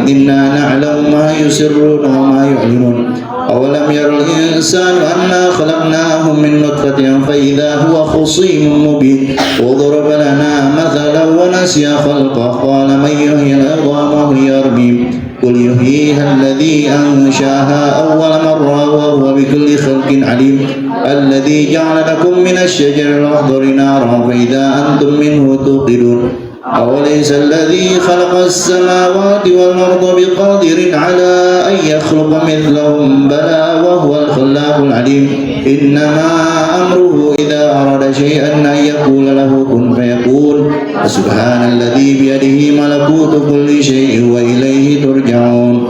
إنا نعلم ما يسرون وما يعلنون أولم ير الإنسان أنا خلقناه من نطفة فإذا هو خصيم مبين وضرب لنا مثلا ونسي خلقه قال من يحيي العظام وهي رميم قل يحييها الذي أنشاها أول مرة وهو بكل خلق عليم الذي جعل لكم من الشجر الأخضر نارا فإذا أنتم منه توقدون أوليس الذي خلق السماوات والأرض بقادر على أن يخلق مثلهم بلى وهو الخلاق العليم إنما أمره إذا أراد شيئا أن يقول له كن فيكون سبحان الذي بيده ملكوت كل شيء وإليه ترجعون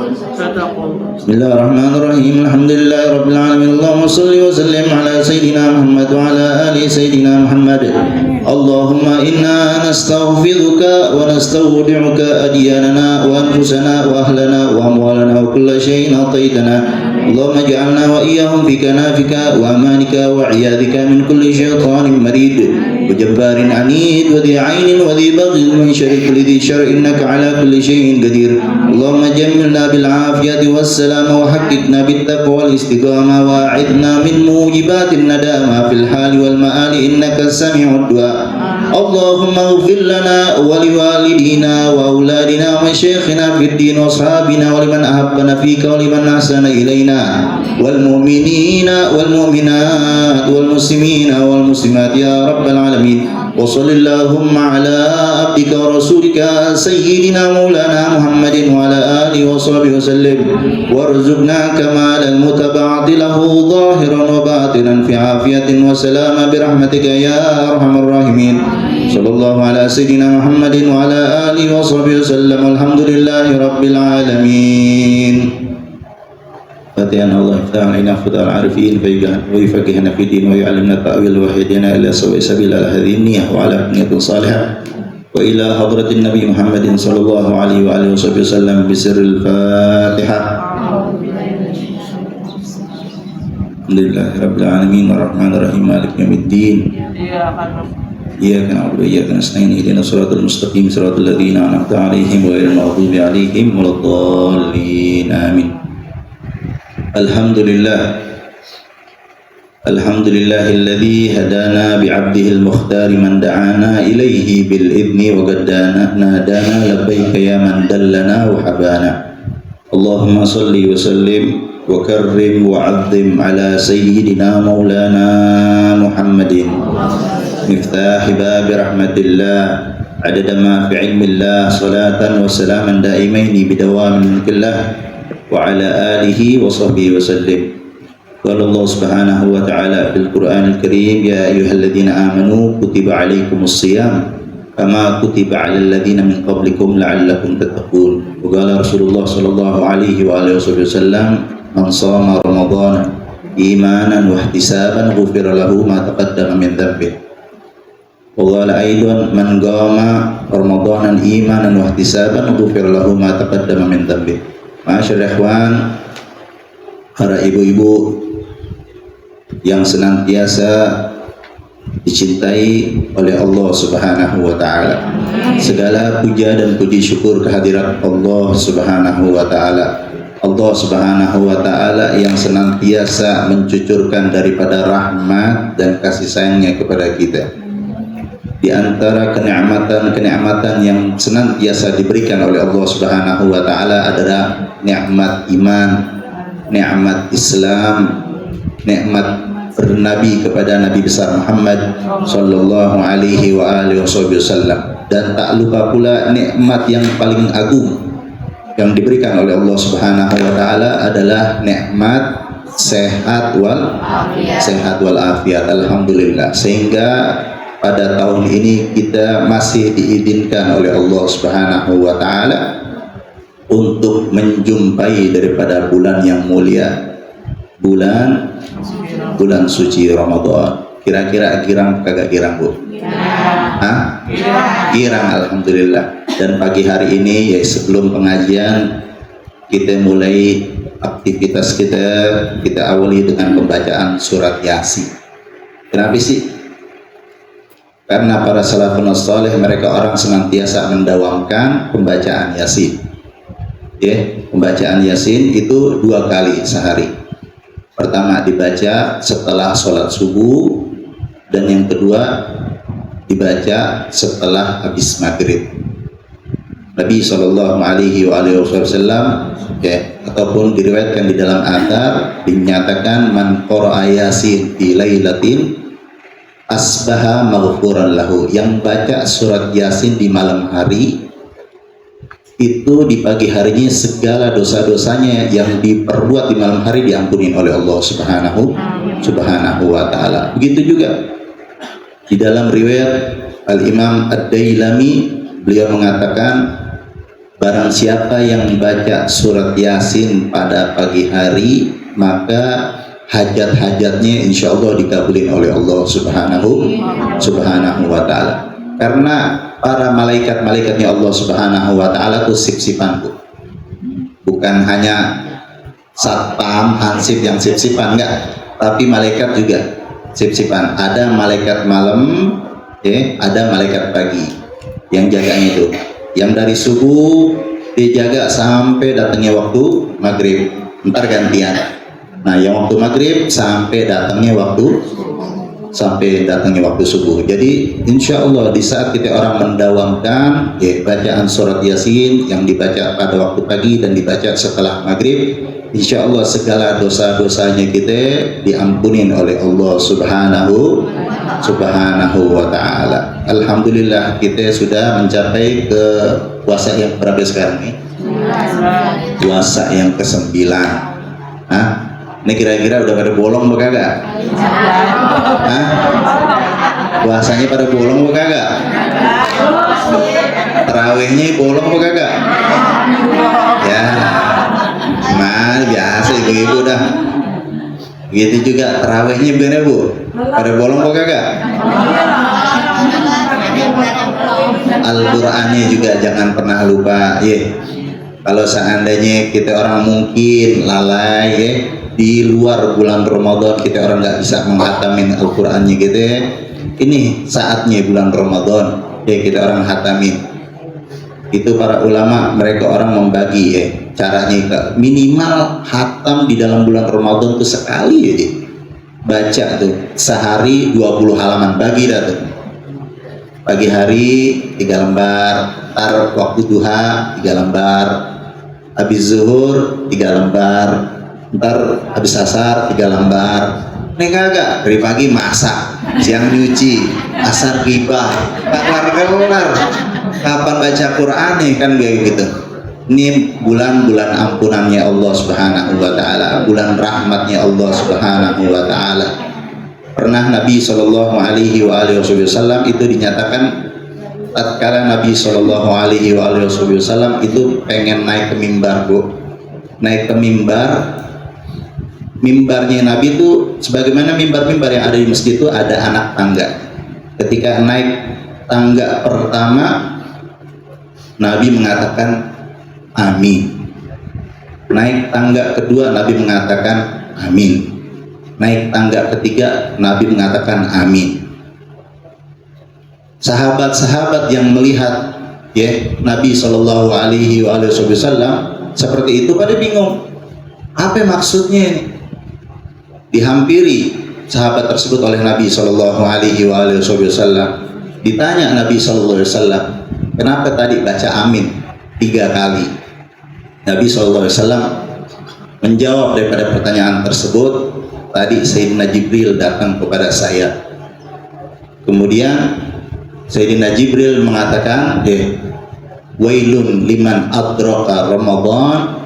بسم الله الرحمن الرحيم الحمد لله رب العالمين اللهم صل وسلم على سيدنا محمد وعلى آل سيدنا محمد اللهم إنا نستغفرك ونستودعك أدياننا وأنفسنا وأهلنا وأموالنا وكل شيء أعطيتنا اللهم اجعلنا وإياهم في كنافك وأمانك وعياذك من كل شيطان مريد وجبار عنيد وذي عين وذي بغي من شر كل ذي شر إنك على كل شيء قدير اللهم جملنا بالعافية والسلام وحققنا بالتقوى والاستقامة وأعذنا من موجبات الندامة في الحال والمآل إنك سميع الدعاء اللهم اغفر لنا ولوالدينا وأولادنا ومشايخنا في الدين وأصحابنا ولمن أحبنا فيك ولمن أحسن إلينا والمؤمنين والمؤمنات والمسلمين والمسلمات يا رب العالمين وصل اللهم على عبدك ورسولك سيدنا مولانا محمد وعلى آله وصحبه وسلم وارزقنا كمال المتبعة له ظاهرا وباطنا في عافية وسلامة برحمتك يا أرحم الراحمين صلى الله على سيدنا محمد وعلى آله وصحبه وسلم والحمد لله رب العالمين. فاتحة الله يفتح علينا فتح العارفين ويفقهنا في الدين ويعلمنا التأويل ويهدينا إلى سواء سبيل على هذه النية وعلى نية صالحة وإلى حضرة النبي محمد صلى الله عليه وآله وصحبه وسلم بسر الفاتحة. الحمد لله رب العالمين الرحمن الرحيم مالك يوم الدين إياك نعبد وإياك نستعين اهدنا الصراط المستقيم صراط الذين أنعمت عليهم غير المغضوب عليهم ولا الضالين آمين. الحمد لله الذي هدانا بعبده المختار من دعانا إليه بالإذن وقد نادانا لبيك يا من دلنا وحبانا اللهم صل وسلم وكرم وعظم على سيدنا مولانا محمد مفتاح باب رحمة الله عدد ما في علم الله صلاة وسلاما دائمين بدوام ملك الله وعلى آله وصحبه وسلم. قال الله سبحانه وتعالى في القرآن الكريم يا أيها الذين آمنوا كتب عليكم الصيام كما كتب على الذين من قبلكم لعلكم تتقون. وقال رسول الله صلى الله عليه وآله وسلم من صام رمضان إيمانا واحتسابا غفر له ما تقدم من ذنبه. وقال أيضا من قام رمضانا إيمانا واحتسابا غفر له ما تقدم من ذنبه. Masyaallah ikhwan, para ibu-ibu yang senantiasa dicintai oleh Allah Subhanahu wa taala. Segala puja dan puji syukur kehadirat Allah Subhanahu wa taala. Allah Subhanahu wa taala yang senantiasa mencucurkan daripada rahmat dan kasih sayangnya kepada kita. Di antara kenikmatan yang senantiasa diberikan oleh Allah Subhanahu wa taala adalah nikmat iman, nikmat Islam, nikmat bernabi kepada Nabi besar Muhammad sallallahu alaihi wa alihi wasallam, dan tak lupa pula nikmat yang paling agung yang diberikan oleh Allah Subhanahu wa taala adalah nikmat sehat wal afiat. Alhamdulillah, sehingga pada tahun ini kita masih diizinkan oleh Allah Subhanahu wa taala untuk menjumpai daripada bulan yang mulia, bulan suci Ramadan. Kira-kira girang kagak girang, Bu? Girang, alhamdulillah. Dan pagi hari ini, ya sebelum pengajian, kita mulai aktivitas kita awali dengan pembacaan surat Yasin. Kenapa sih? Karena para salafun salih mereka orang senantiasa mendawamkan pembacaan Yasin. Ya, pembacaan Yasin itu 2 kali sehari. Pertama dibaca setelah sholat subuh, dan yang kedua dibaca setelah habis maghrib. Nabi Shallallahu Alaihi Wasallam ataupun diriwayatkan di dalam athar dinyatakan man qara'a Yasin fi lailatin asbaha maghfuran lahu, yang baca surat Yasin di malam hari itu di pagi harinya segala dosa-dosanya yang diperbuat di malam hari diampuni oleh Allah Subhanahu wa Ta'ala. Begitu juga di dalam riwayat Al-Imam Ad-Dailami, beliau mengatakan barang siapa yang baca surat Yasin pada pagi hari, maka hajat-hajatnya insya Allah dikabulin oleh Allah Subhanahu wa Ta'ala. Karena para malaikat-malaikatnya Allah Subhanahu wa Ta'ala itu sip-sipan, bukan hanya satpam, hansip yang sip-sipan, enggak, tapi malaikat juga sip-sipan. Ada malaikat malam, ada malaikat pagi yang jaganya itu, yang dari subuh dijaga sampai datangnya waktu maghrib, ntar gantian. Nah, yang waktu maghrib sampai datangnya waktu subuh. Jadi insya Allah di saat kita orang mendawamkan bacaan surat Yasin yang dibaca pada waktu pagi dan dibaca setelah maghrib, insya Allah segala dosa-dosanya kita diampunin oleh Allah Subhanahu wa Ta'ala. Alhamdulillah kita sudah mencapai ke puasa yang berapa sekarang nih? Puasa yang ke-9. Ini kira-kira udah pada bolong apa kagak? Puasanya pada bolong apa kagak? Tarawihnya bolong apa kagak? Ya, biasa ibu-ibu dah. Gitu juga tarawihnya bener Bu? Pada bolong apa kagak? Al-Qur'annya juga jangan pernah lupa Kalau seandainya kita orang mungkin lalai di luar bulan Ramadan, kita orang nggak bisa menghatamin Al-Qur'annya gitu ini saatnya bulan Ramadan kita orang hatamin. Itu para ulama mereka orang membagi caranya minimal hatam di dalam bulan Ramadan itu sekali baca tuh sehari 20 halaman, bagi dah tuh. Pagi hari 3 lembar, ntar waktu duha 3 lembar, habis zuhur 3 lembar, ntar habis asar 3 lembar. Ini kagak, dari pagi masak, siang nyuci, asar gibah, kelar. Kapan baca Quran nih kan kayak gitu. Ini bulan-bulan ampunannya Allah Subhanahu wa Ta'ala, bulan rahmatnya Allah Subhanahu wa Ta'ala. Pernah Nabi Shallallahu Alaihi Wasallam itu dinyatakan tatkala Nabi Shallallahu Alaihi Wasallam itu pengen naik ke mimbar naik ke mimbarnya Nabi itu sebagaimana mimbar-mimbar yang ada di masjid itu ada anak tangga. Ketika naik tangga pertama Nabi mengatakan amin, naik tangga kedua Nabi mengatakan amin, naik tangga ketiga Nabi mengatakan amin. Sahabat-sahabat yang melihat Nabi Shallallahu Alaihi Wasallam seperti itu pada bingung, apa maksudnya ini? Dihampiri sahabat tersebut oleh Nabi Shallallahu Alaihi Wasallam. Ditanya Nabi Shallallahu Alaihi Wasallam, kenapa tadi baca amin 3 kali? Nabi Shallallahu Alaihi Wasallam menjawab daripada pertanyaan tersebut, tadi Sayyidina Jibril datang kepada saya. Kemudian Sayyidina Jibril mengatakan, wailun liman adraka Ramadan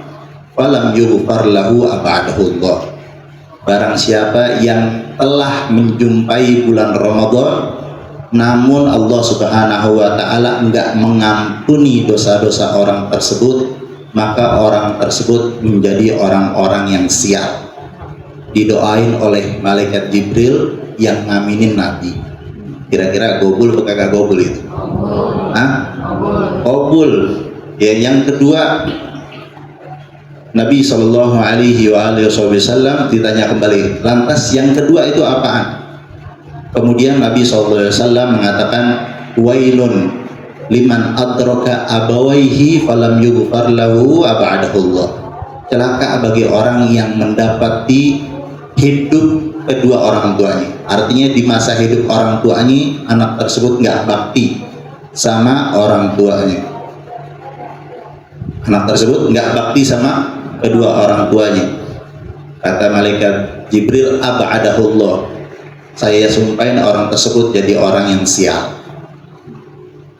falam yughfar lahu abadahullah. Barang siapa yang telah menjumpai bulan Ramadan namun Allah Subhanahu wa Ta'ala enggak mengampuni dosa-dosa orang tersebut, maka orang tersebut menjadi orang-orang yang sial. Didoain oleh malaikat Jibril yang ngaminin Nabi. Kira-kira gobul atau kagak gobul itu? Gobul. Yang kedua, Nabi Shallallahu Alaihi Wasallam ditanya kembali, lantas yang kedua itu apaan? Kemudian Nabi Shallallahu Alaihi Wasallam mengatakan, wailun liman adraka abawaihi falam yughfar lahu ab'adahullah. Celaka bagi orang yang mendapati hidup kedua orang tuanya. Artinya di masa hidup orang tuanya, anak tersebut nggak bakti sama orang tuanya. Anak tersebut nggak bakti sama kedua orang tuanya. Kata malaikat Jibril, ab'adahullah, saya sumpahin orang tersebut jadi orang yang sial.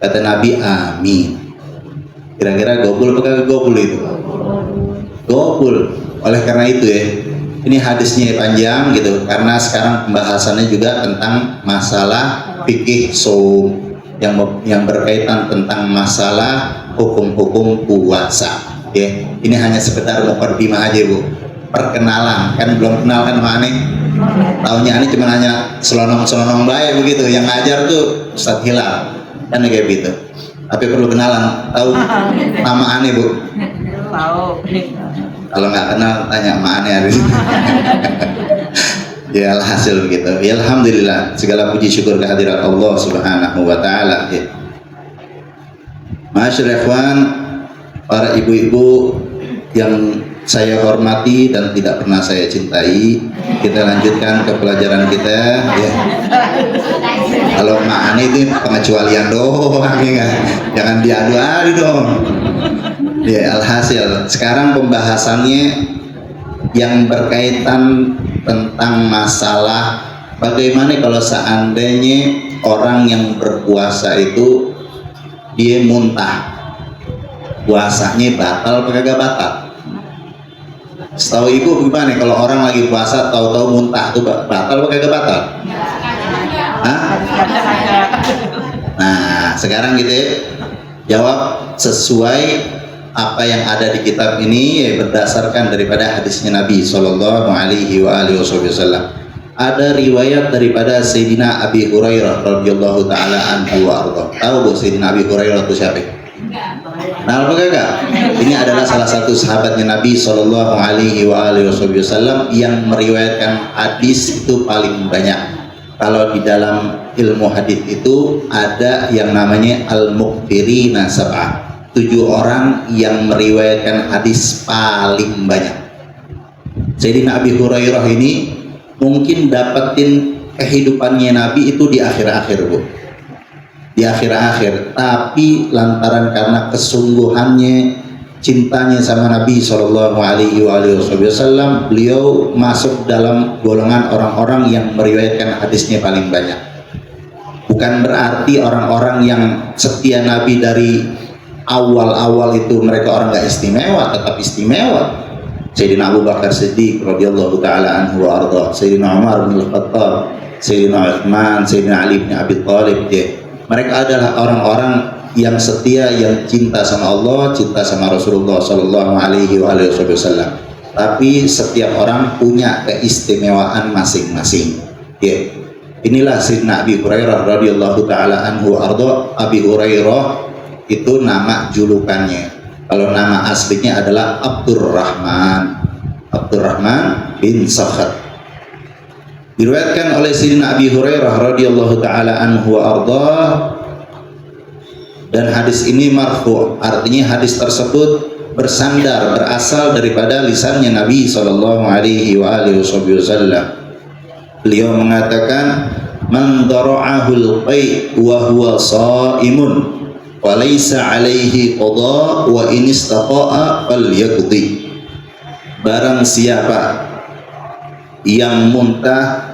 Kata Nabi, amin. Kira-kira gobul apa kagak gobul itu? Gobul. Oleh karena itu ya, ini hadisnya panjang gitu, karena sekarang pembahasannya juga tentang masalah fikih saum yang berkaitan tentang masalah hukum-hukum puasa. Ya, ini hanya sekedar mukadimah aja Bu, perkenalan, kan belum kenal kan sama aneh. Taunya aneh cuma hanya selonong-selonong baik begitu, yang ngajar tuh Ustadz Hilal kan kayak gitu. Tapi perlu kenalan, tahu nama aneh Bu? Tahu. Kalau nggak kenal tanya sama aneh hari ini. Ya alhasil begitu. Ya alhamdulillah, segala puji syukur kehadirat Allah Subhanahu wa taala ya. Masyaallah ikhwan, para ibu-ibu yang saya hormati dan tidak pernah saya cintai, kita lanjutkan ke pelajaran kita ya. Kalau Mak Ani itu pengecualian doang ya, jangan diadu-adu dong. Ya alhasil, sekarang pembahasannya yang berkaitan tentang masalah bagaimana kalau seandainya orang yang berpuasa itu dia muntah, puasanya batal apa kagak batal? Setahu ibu gimana kalau orang lagi puasa tahu-tahu muntah itu batal apa kagak batal? Hah? Nah sekarang gitu ya, jawab sesuai apa yang ada di kitab ini ya, berdasarkan daripada hadisnya Nabi Shallallahu Alaihi Wasallam. Ada riwayat daripada Sayyidina Abi Hurairah radhiyallahu taala anhu wa ardha. Tahu Bu Sayyidina Abi Hurairah itu siapa? Nah, apa kagak? Ini adalah salah satu sahabatnya Nabi Shallallahu Alaihi Wasallam yang meriwayatkan hadis itu paling banyak. Kalau di dalam ilmu hadis itu ada yang namanya al-muqtirina sab'ah, 7 orang yang meriwayatkan hadis paling banyak. Sayyidina Abi Hurairah ini mungkin dapetin kehidupannya Nabi itu di akhir-akhir Bu, di akhir-akhir, tapi lantaran karena kesungguhannya cintanya sama Nabi Shallallahu Alaihi Wasallam, beliau masuk dalam golongan orang-orang yang meriwayatkan hadisnya paling banyak. Bukan berarti orang-orang yang setia Nabi dari awal-awal itu mereka orang nggak istimewa, tetap istimewa. Sayyidina Abu Bakar Siddiq radhiyallahu taala anhu wa ardha, Sayyidina Umar bin Khattab, Sayyidina Utsman, Sayyidina Ali bin Abi Thalib ya. Mereka adalah orang-orang yang setia, yang cinta sama Allah, cinta sama Rasulullah sallallahu alaihi wasallam. Tapi setiap orang punya keistimewaan masing-masing. Ya. Inilah Sayyidina Abi Hurairah radhiyallahu taala anhu wa ardha. Abi Hurairah itu nama julukannya. Kalau nama aslinya adalah Abdurrahman bin Sakhr. Diriwayatkan oleh Sayyidina Abi Hurairah radhiyallahu taala anhu wa ardha, dan hadis ini marfu', artinya hadis tersebut bersandar, berasal daripada lisannya Nabi sallallahu alaihi wasallam. Beliau mengatakan, man dara'ahul qai wa huwa shaimun walaysa alaihi qada wa in istaqa'a falyaqdi. Barang siapa yang muntah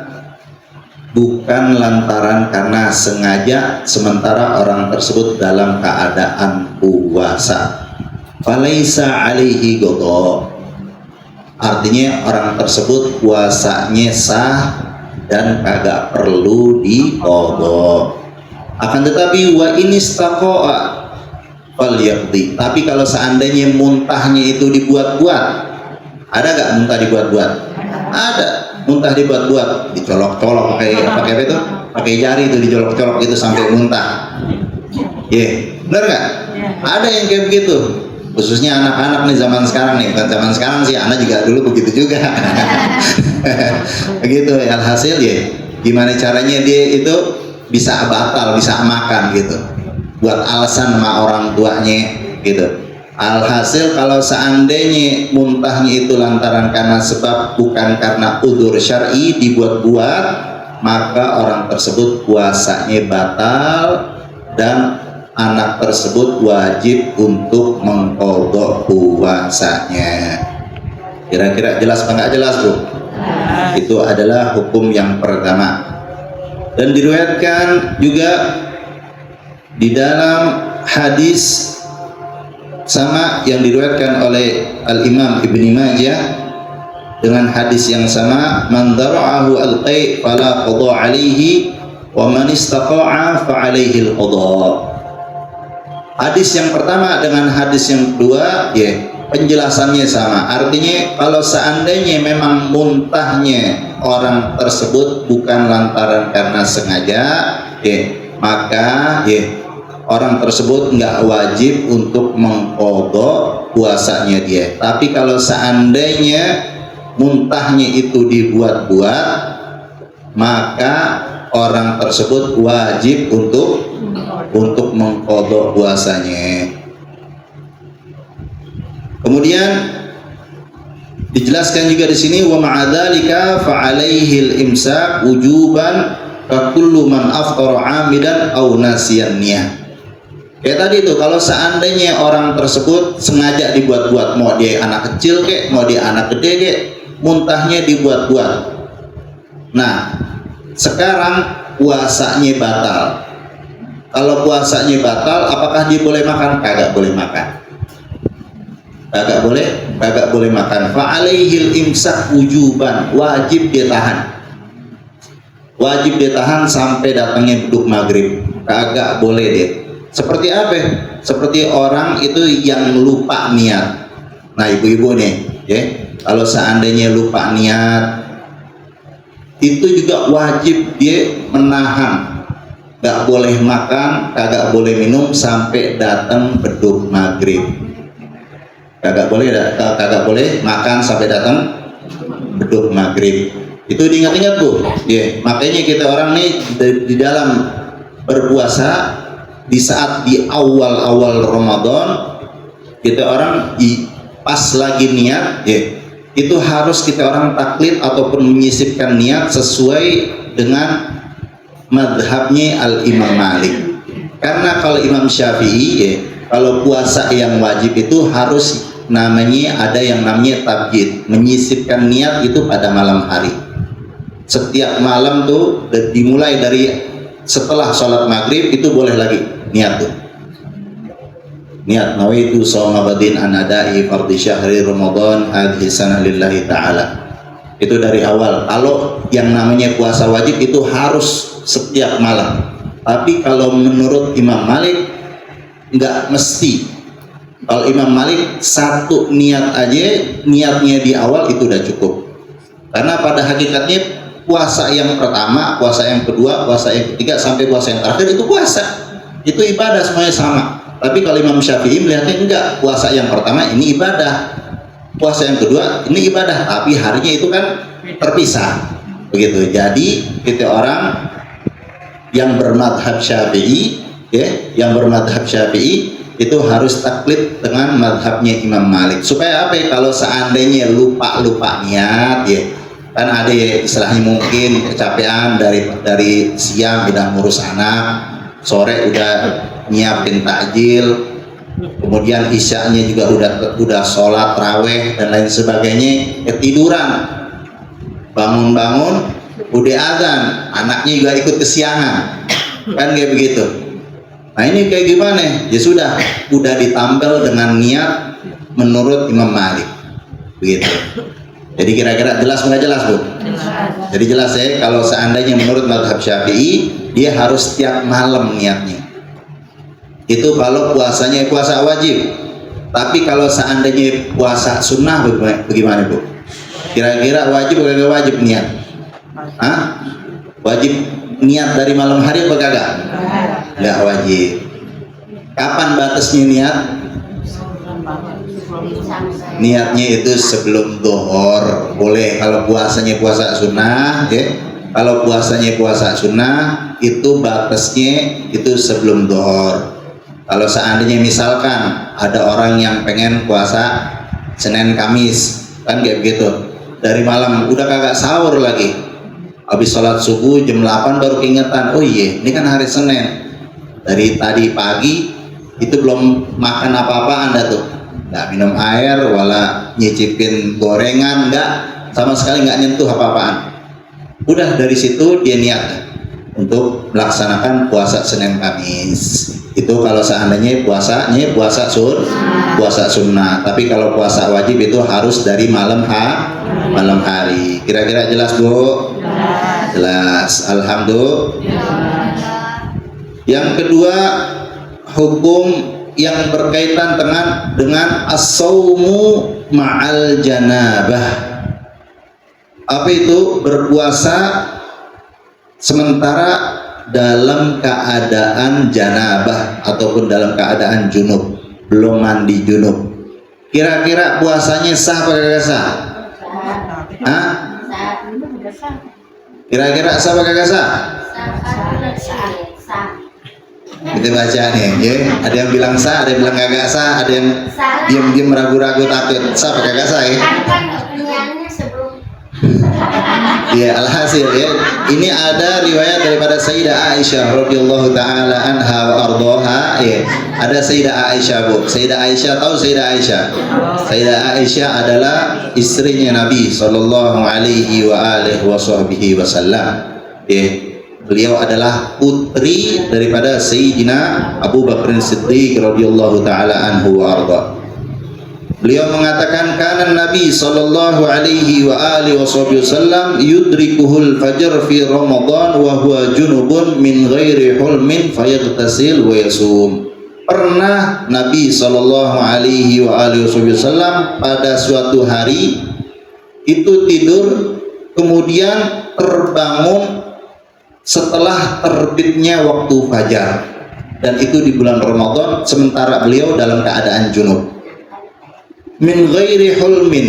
bukan lantaran karena sengaja sementara orang tersebut dalam keadaan puasa, falaysa alaihi qada, artinya orang tersebut puasanya sah dan kagak perlu diqadha. Akan tetapi wa inistaqa'a falyaqdi, tapi kalau seandainya muntahnya itu dibuat-buat, ada gak muntah dibuat-buat? Ada, muntah dibuat-buat, dicolok-colok pakai apa itu? Pakai jari itu dicolok-colok itu sampai muntah. Benar gak? Ada yang kayak begitu. Khususnya anak-anak nih zaman sekarang nih, bukan zaman sekarang sih, anak juga dulu begitu juga. Begitu ya, alhasil ya, gimana caranya dia itu bisa batal, bisa makan gitu. buat alasan sama orang tuanya gitu. Alhasil kalau seandainya muntahnya itu lantaran karena sebab bukan karena udzur syar'i dibuat-buat, maka orang tersebut puasanya batal dan anak tersebut wajib untuk mengqadha puasanya. Kira-kira jelas apa nggak jelas, Bu? Itu adalah hukum yang pertama. Dan diriwayatkan juga di dalam hadis sama yang diriwayatkan oleh Al-Imam Ibnu Majah dengan hadis yang sama, man dara'ahu al-qai' fala qada 'alaihi wa man istaqa'a fa 'alaihi al-qada. Hadis yang pertama dengan hadis yang kedua penjelasannya sama. Artinya kalau seandainya memang muntahnya orang tersebut bukan lantaran karena sengaja, maka orang tersebut nggak wajib untuk mengqadha puasanya dia. Tapi kalau seandainya muntahnya itu dibuat-buat, maka orang tersebut wajib untuk mengqadha puasanya. Kemudian dijelaskan juga di sini, wa ma'adzalika fa 'alaihi al-imsak wujuban ka kullu man aftara 'amidan aw nasiyan niyah. Kayak tadi itu, kalau seandainya orang tersebut sengaja dibuat-buat, mau dia anak kecil kek, mau dia anak gede kek, muntahnya dibuat-buat. Nah, sekarang puasanya batal. Kalau puasanya batal, apakah dia boleh makan? Kagak boleh makan. Kagak boleh makan. Fa alaihil imsak wujuban, wajib dia tahan. Wajib dia tahan sampai datangnya beduk maghrib. Kagak boleh dia. Seperti apa? Seperti orang itu yang lupa niat. Nah, ibu-ibu nih, kalau seandainya lupa niat, itu juga wajib dia menahan. Gak boleh makan, kagak boleh minum sampai datang beduk maghrib. Kagak boleh makan sampai datang beduk maghrib. Itu diingat-ingat, Bu. Makanya kita orang nih di dalam berpuasa, di saat di awal-awal Ramadan, kita orang pas lagi niat, itu harus kita orang taklid ataupun menyisipkan niat sesuai dengan madhabnya Al-Imam Malik. Karena kalau Imam Syafi'i, kalau puasa yang wajib itu harus ada yang namanya tabjid, menyisipkan niat itu pada malam hari. Setiap malam tuh dimulai dari setelah sholat maghrib itu boleh lagi niat tuh. Niat nawaitu shauma badin an ada'i fardhi syahri Ramadan hadhihi sanah lillahi ta'ala. Itu dari awal. Kalau yang namanya puasa wajib itu harus setiap malam. Tapi kalau menurut Imam Malik nggak mesti. Kalau Imam Malik satu niat aja, niatnya di awal itu udah cukup. Karena pada hakikatnya puasa yang pertama, puasa yang kedua, puasa yang ketiga sampai puasa yang terakhir itu puasa. Itu ibadah semuanya sama. Tapi kalau Imam Syafi'i melihatnya enggak, puasa yang pertama ini ibadah, puasa yang kedua ini ibadah, tapi harinya itu kan terpisah. Begitu. Jadi kita orang yang bermadhab Syafi'i, itu harus taklid dengan madhabnya Imam Malik. Supaya apa? Kalau seandainya lupa niat, kan ada istilahnya mungkin kecapean dari siang udah ngurus anak, sore udah nyiapin takjil, kemudian isyanya juga udah sholat raweh dan lain sebagainya, ketiduran, bangun udah azan, anaknya juga ikut kesiangan, kan kayak begitu. Nah, ini kayak gimana? Ya sudah ditambal dengan niat menurut Imam Malik, begitu. Jadi kira-kira jelas nggak jelas, Bu? Jelas. Jadi jelas kalau seandainya menurut mazhab Syafi'i, dia harus setiap malam niatnya. Itu kalau puasanya puasa wajib. Tapi kalau seandainya puasa sunnah bagaimana, Bu? Kira-kira wajib atau nggak wajib niat? Wajib niat dari malam hari apa kagak? Nggak wajib. Kapan batasnya niat? Niatnya itu sebelum dhuhur boleh. Kalau puasanya puasa sunnah, kalau puasanya puasa sunnah itu batasnya itu sebelum dhuhur. Kalau seandainya misalkan ada orang yang pengen puasa Senin Kamis, kan kayak begitu, dari malam udah kagak sahur lagi, habis sholat subuh jam 8 baru keingetan, oh iya ini kan hari Senin, dari tadi pagi itu belum makan apa-apa Anda tuh, nggak minum air, wala nyicipin gorengan, nggak, sama sekali nggak nyentuh apa-apaan. Udah dari situ dia niat untuk melaksanakan puasa Senin Kamis. Itu kalau seandainya puasa sunnah. Tapi kalau puasa wajib itu harus dari malam hari. Kira-kira jelas Bu? Jelas. Alhamdulillah. Yang kedua, hukum yang berkaitan dengan as-saumu ma'al janabah. Apa itu? Berpuasa sementara dalam keadaan janabah ataupun dalam keadaan junub, belum mandi junub. Kira-kira puasanya sah apa kagak sah? Hah? Kira-kira sah apa kagak sah? Kita baca nih, ya. Ada yang bilang sah, ada yang bilang kagak sah, ada yang diam-diam ragu-ragu takut sah apa kagak sah ya? Ya, alhasil ya, ini ada riwayat daripada Sayyidah Aisyah radhiyallahu taala anha wa ardhaha ya. Ada Sayyidah Aisyah Bu. Sayyidah Aisyah, tahu Sayyidah Aisyah? Sayyidah Aisyah adalah istrinya Nabi sallallahu alaihi wa alihi wasallam. Ya. Beliau adalah putri daripada Sayyidina Abu Bakar Siddiq radhiyallahu taala anhu wa ardhahu. Beliau mengatakan kana Nabi sallallahu alaihi wa alihi wasallam yudrikuhul fajr fi Ramadan wa huwa junubun min ghairi hulmin fayaghtasil wa yasum. Pernah Nabi sallallahu alaihi wa alihi wasallam pada suatu hari itu tidur kemudian terbangun setelah terbitnya waktu fajar, dan itu di bulan Ramadan sementara beliau dalam keadaan junub. Min ghairi hulmin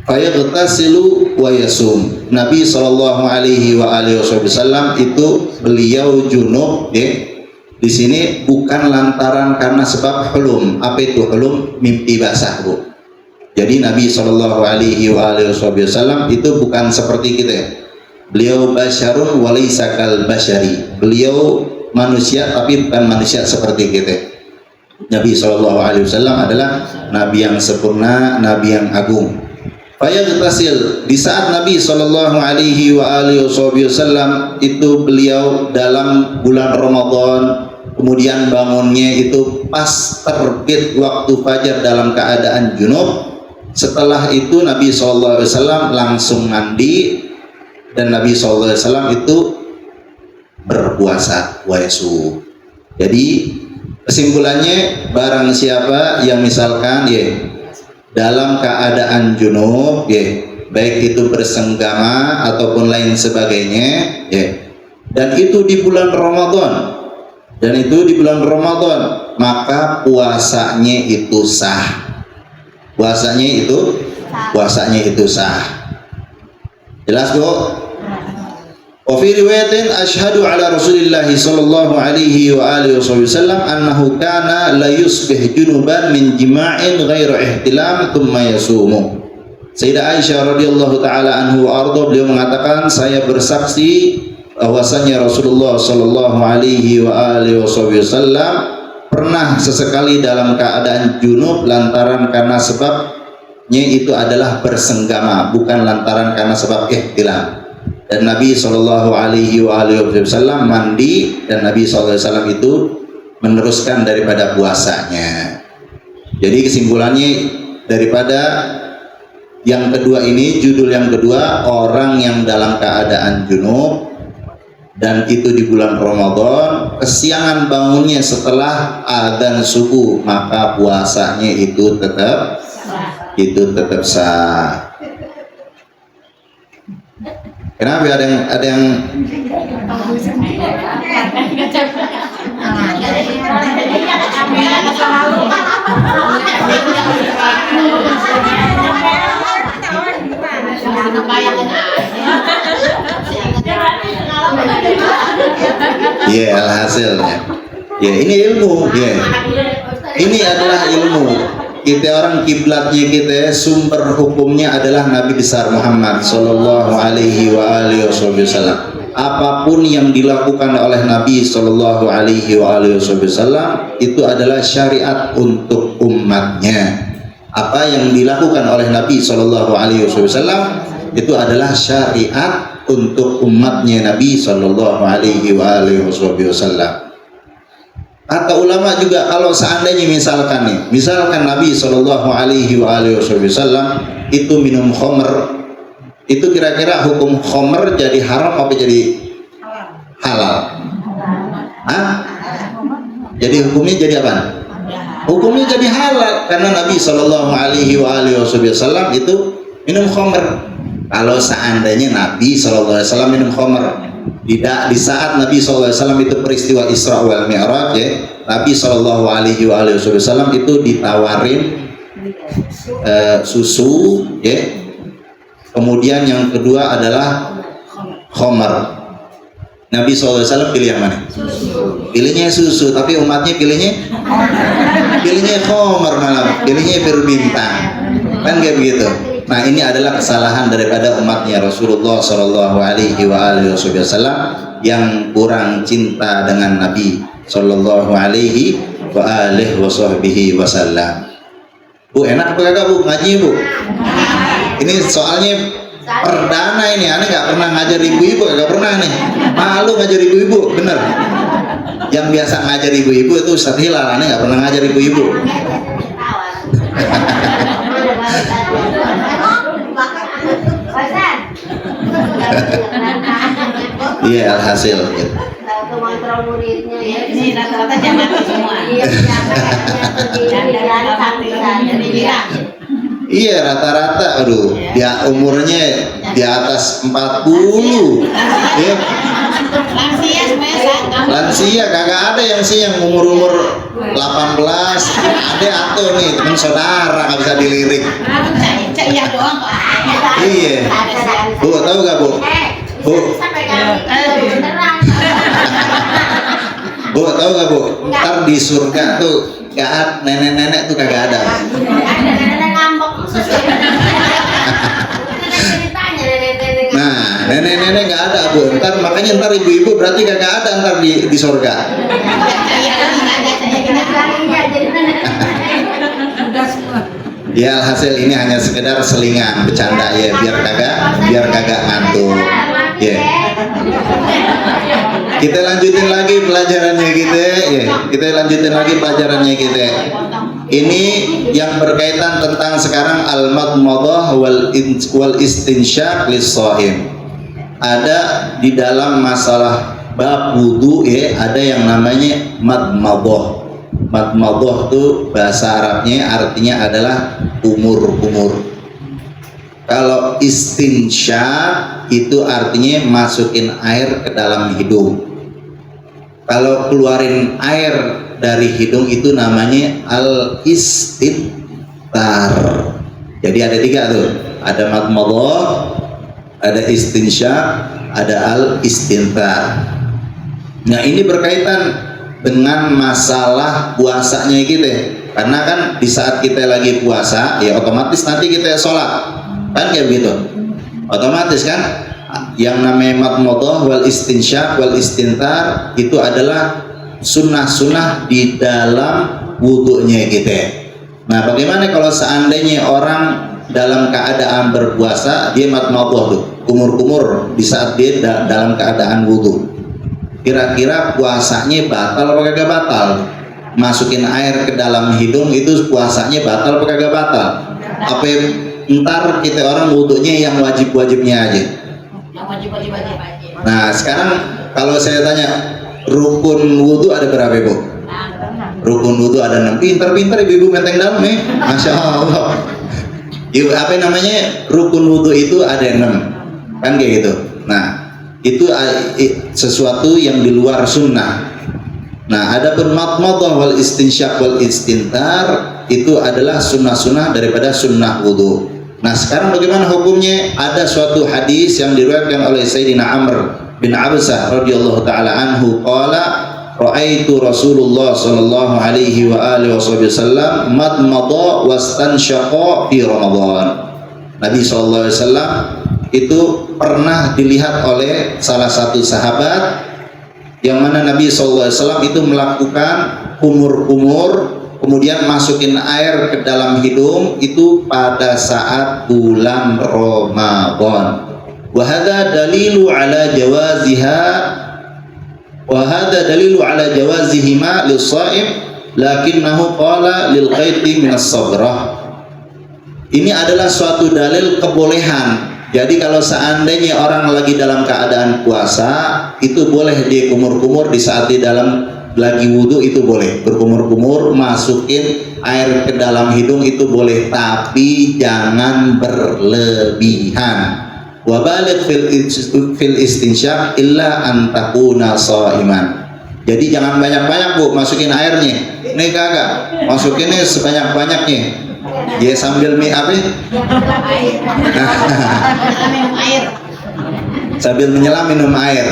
fayaghtasilu wa yasum. Nabi sallallahu alaihi wa alihi wasallam itu beliau junub ya. Di sini bukan lantaran karena sebab hulum. Apa itu hulum? Mimpi basah Bu. Jadi Nabi sallallahu alaihi wa alihi wasallam itu bukan seperti kita ya. Beliau basyarun walaysa kal basyari. Beliau manusia tapi bukan manusia seperti kita. Nabi SAW adalah Nabi yang sempurna, Nabi yang agung. Fayaghtasil, di saat Nabi SAW itu beliau dalam bulan Ramadan, kemudian bangunnya itu pas terbit waktu fajar dalam keadaan junub. Setelah itu Nabi SAW langsung mandi, dan Nabi SAW itu berpuasa waesu. Jadi kesimpulannya, barang siapa yang misalkan ya dalam keadaan junub ya, baik itu bersenggama ataupun lain sebagainya ya, dan itu di bulan Ramadan, maka puasanya itu sah. Puasanya itu sah. Jelas Bu? Wa fi riwayatin asyhadu ala Rasulillah sallallahu alaihi wa alihi wasallam annahu kana la yusbih junuban min jima'in ghairu ihtilam thumma yasumu. Sayyidah Aisyah radhiyallahu taala anhu wa ardha, beliau mengatakan, saya bersaksi bahwasanya Rasulullah sallallahu alaihi wa alihi wasallam pernah sesekali dalam keadaan junub lantaran karena sebabnya itu adalah bersenggama, bukan lantaran karena sebab ihtilam. Dan Nabi Shallallahu Alaihi Wasallam mandi, dan Nabi SAW itu meneruskan daripada puasanya. Jadi kesimpulannya daripada yang kedua ini, judul yang kedua, orang yang dalam keadaan junub dan itu di bulan Ramadan, kesiangan bangunnya setelah adzan subuh, maka puasanya itu tetap sah. Kenapa ada yang iya, alhasilnya Ya, ini ilmu, ya. Ini adalah ilmu. Kita orang kiblatnya kita, sumber hukumnya adalah Nabi besar Muhammad sallallahu alaihi wasallam. Apapun yang dilakukan oleh Nabi sallallahu alaihi wasallam itu adalah syariat untuk umatnya. Apa yang dilakukan oleh Nabi sallallahu alaihi wasallam itu adalah syariat untuk umatnya Nabi sallallahu alaihi wasallam. Kata ulama juga, kalau seandainya misalkan Nabi sallallahu alaihi wasallam itu minum khamr, itu kira-kira hukum khamr jadi haram apa jadi halal? Hah? Jadi hukumnya jadi apa? Hukumnya jadi halal karena Nabi sallallahu alaihi wasallam itu minum khamr. Kalau seandainya Nabi sallallahu alaihi wasallam minum khamr, tidak di saat Nabi sallallahu alaihi wasallam itu peristiwa Isra wal Mi'raj, ya, Nabi sallallahu alaihi wasallam itu ditawarin susu, ya. Kemudian yang kedua adalah khamr. Nabi sallallahu alaihi wasallam pilih yang mana? Susu. Pilihnya susu, tapi umatnya pilihnya khamr malam, pilihnya bir bintang. Kan kayak begitu. Nah, ini adalah kesalahan daripada umatnya Rasulullah sallallahu alaihi wasallam yang kurang cinta dengan Nabi sallallahu alaihi wasallam. Bu, enak apa kagak Bu ngaji Bu? Ini soalnya perdana ini, aneh nggak pernah ngajar ibu-ibu, nggak pernah nih. Malu ngajar ibu-ibu, bener. Yang biasa ngajar ibu-ibu itu Ustaz Hilal, aneh nggak pernah ngajar ibu-ibu. Iya, alhasil gitu. Mengontrol muridnya ya. Ini rata-rata jangan semua. Iya, rata-rata aduh, dia umurnya di atas 40. Ya. Lansia kagak ada yang umur 18. Ada atau nih teman saudara nggak bisa dilirik. Iya. Bu, tahu gak Bu? Bu. Bu, tahu gak Bu? Ntar di surga tuh gak nenek-nenek tuh kagak ada. Nah, nenek-nenek nggak ada Bu. Makanya ntar ibu-ibu berarti kagak ada ntar di surga. Ya, hasil ini hanya sekedar selingan bercanda ya, biar kagak ngantuk. Ya. Kita lanjutin lagi pelajarannya kita. Ini yang berkaitan tentang sekarang al-madmadah wal istinsyaq lis-shaim. Ada di dalam masalah bab wudu, ya, ada yang namanya madmadah. Madmadah itu bahasa Arabnya artinya adalah umur-umur. Kalau istinsyaq itu artinya masukin air ke dalam hidung. Kalau keluarin air dari hidung itu namanya al-istinthar. Jadi ada 3 tuh. Ada madmadah, ada istinsyaq, ada al-istinthar. Nah, ini berkaitan dengan masalah puasanya kita. Karena kan di saat kita lagi puasa, ya otomatis nanti kita sholat. Kan kayak begitu. Otomatis kan yang namanya madmadah wal istinsyaq wal istinthar itu adalah sunnah-sunnah di dalam wudhunya kita. Nah, bagaimana kalau seandainya orang dalam keadaan berpuasa dia madmadah tuh, kumur-kumur di saat dia dalam keadaan wudhu? Kira-kira puasanya batal apa kagak batal? Masukin air ke dalam hidung itu puasanya batal apa kagak batal? Apa ntar kita orang wudhunya yang wajib-wajibnya aja? Yang wajib-wajib aja. Nah, sekarang kalau saya tanya, rukun wudhu ada berapa Bu? Rukun wudhu ada 6. Pintar-pintar ibu-ibu menteng dalam nih, masya Allah. Apa namanya, rukun wudhu itu ada 6, kan kayak gitu. Nah, itu sesuatu yang di luar sunnah. Nah, adapun madmadah wal istinsyaq wal istinthar itu adalah sunnah-sunnah daripada sunnah wudhu. Nah, sekarang bagaimana hukumnya? Ada suatu hadis yang diriwayatkan oleh Sayyidina Amr bin Absah radhiyallahu taala anhu qala ra'aitu Rasulullah sallallahu alaihi wa alihi wasallam madmada wastansyaqa fi Ramadan. Nabi sallallahu alaihi wasallam itu pernah dilihat oleh salah satu sahabat yang mana Nabi sallallahu alaihi wasallam itu melakukan kumur-kumur, kemudian masukin air ke dalam hidung itu pada saat bulan Ramadan. Wa hadza dalilu ala jawaziha wa hadza dalilu ala jawazihima lis-shaim lakinnahu qala lil qaiti min as-sabrah. Ini adalah suatu dalil kebolehan. Jadi kalau seandainya orang lagi dalam keadaan puasa, itu boleh dia kumur-kumur di saat di dalam lagi wudhu, itu boleh berkumur-kumur, masukin air ke dalam hidung itu boleh, tapi jangan berlebihan. Wa baligh fil istinsyaq illa an takuna shaiman. Jadi jangan banyak-banyak Bu masukin airnya. Ini kagak, masukinnya sebanyak-banyaknya. Dia sambil apa? Minum air. Sambil menyelam minum air.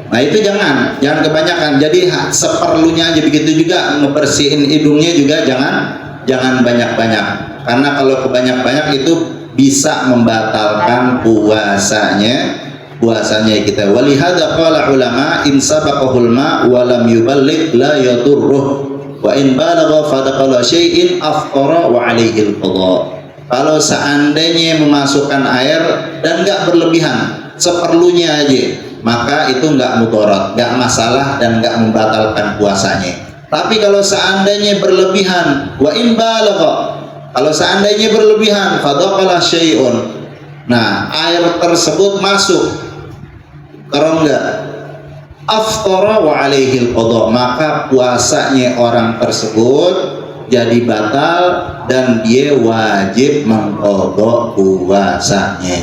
Nah itu jangan kebanyakan. Jadi seperlunya aja. Begitu juga ngebersihin hidungnya juga jangan banyak-banyak. Karena kalau kebanyak-banyak itu bisa membatalkan puasanya kita. Walihada qala ulama in sabaqahul ma wa lam yuballigh la yadurruh wa in balagha fadaqala syai'in afqara wa alaihi al-qadha. Kalau seandainya memasukkan air dan enggak berlebihan, seperlunya aja, maka itu enggak mudarat, enggak masalah dan enggak membatalkan puasanya. Tapi kalau seandainya berlebihan, wa in balagha, kalau seandainya berlebihan, fadaqala syai'un, nah air tersebut masuk ke rongga, aftara wa alaihi al-qadha, maka puasanya orang tersebut jadi batal dan dia wajib mengqadha puasanya.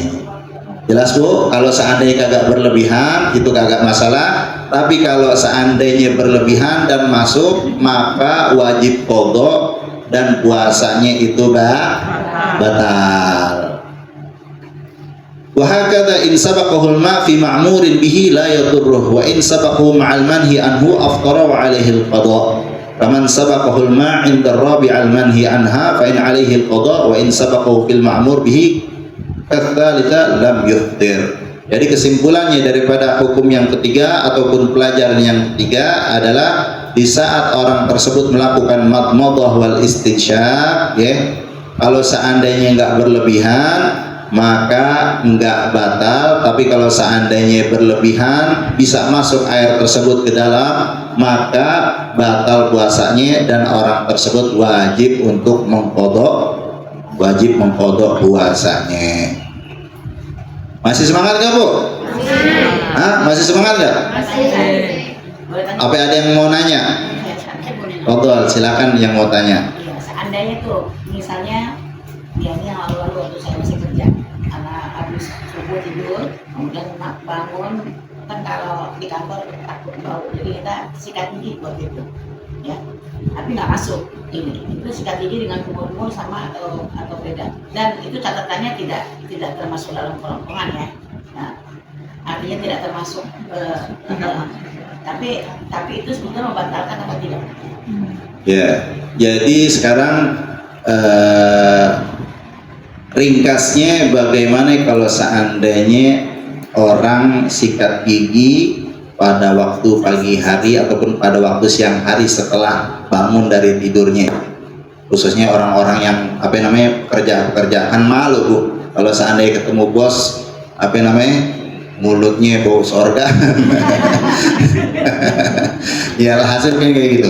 Jelas Bu? Kalau seandainya kagak berlebihan itu kagak masalah, tapi kalau seandainya berlebihan dan masuk maka wajib qadha dan puasanya itu batal. Wa hakadha in sabaqahu al-ma' fi ma'murin bihi la yadurruh wa in sabaqahu ma'al manhi anhu aftara wa 'alaihi al-qadha. Faman sabaqahu al-ma' 'inda ar-rabi' al-manhi anha fa in 'alaihi al-qadha wa in sabaqahu fil ma'mur bihi katsalitsa lam yuftir. Jadi kesimpulannya daripada hukum yang ketiga ataupun pelajaran yang ketiga adalah di saat orang tersebut melakukan madmadah wal istinsyaq, ya, kalau seandainya enggak berlebihan maka enggak batal, tapi kalau seandainya berlebihan bisa masuk air tersebut ke dalam maka batal puasanya dan orang tersebut wajib untuk mengqadha puasanya. Masih semangat nggak Bu? Masih semangat nggak? Apa ada yang mau nanya? Fadhal, silakan yang mau tanya. Seandainya tuh misalnya dianya lalu waktu saya masih kerja, karena habis subuh tidur kemudian bangun, kan kalau di kantor takut bau, jadi kita sikat gigi buat itu, ya, tapi nggak masuk ini. Itu sikat gigi dengan kumur-kumur sama atau beda, dan itu catatannya tidak termasuk dalam kerongkongan, ya. Nah, artinya tidak termasuk, tapi itu sebetulnya membatalkan atau tidak? Ya, jadi sekarang ringkasnya bagaimana kalau seandainya orang sikat gigi pada waktu pagi hari ataupun pada waktu siang hari setelah bangun dari tidurnya, khususnya orang-orang yang pekerjaan malu Bu, kalau seandainya ketemu bos mulutnya bau sorga ya hasil kayak gitu.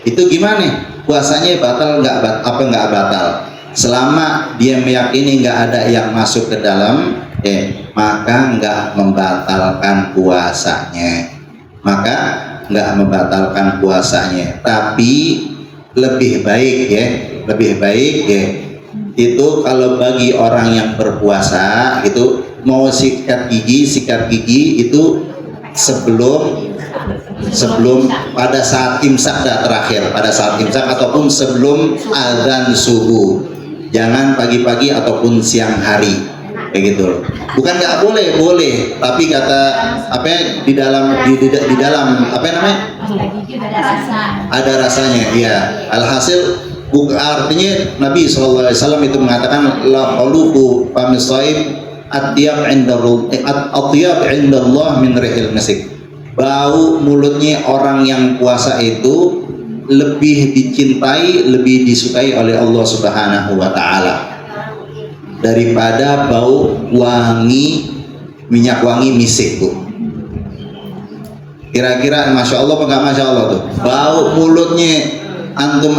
Itu gimana? Puasanya batal nggak batal? Selama dia meyakini nggak ada yang masuk ke dalam, maka nggak membatalkan puasanya. Tapi lebih baik itu kalau bagi orang yang berpuasa itu mau sikat gigi itu sebelum pada saat imsak terakhir, pada saat imsak ataupun sebelum azan subuh, jangan pagi-pagi ataupun siang hari. kayak gitu. Bukan nggak boleh, boleh, tapi kata apa ya, di dalam apa namanya, Ada rasa. ada rasanya. Iya, alhasil artinya Nabi SAW itu mengatakan la qalubu famisaib atyab indallah min rihil misik. Bau mulutnya orang yang puasa itu lebih dicintai, lebih disukai oleh Allah Subhanahu wa taala daripada bau wangi minyak wangi misik, Bu. Kira-kira masya Allah apa nggak masya Allah tuh? Bau mulutnya antum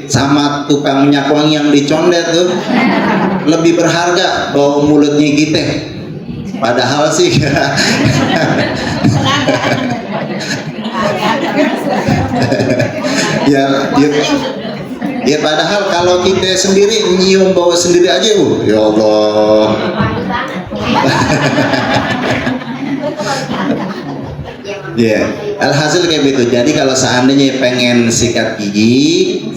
sama tukang minyak wangi yang dicondet tuh lebih berharga bau mulutnya kita. Padahal sih ya padahal kalau kita sendiri nyium bau sendiri aja, Bu. Ya Allah. Ya, alhasil kayak gitu. Jadi kalau seandainya pengen sikat gigi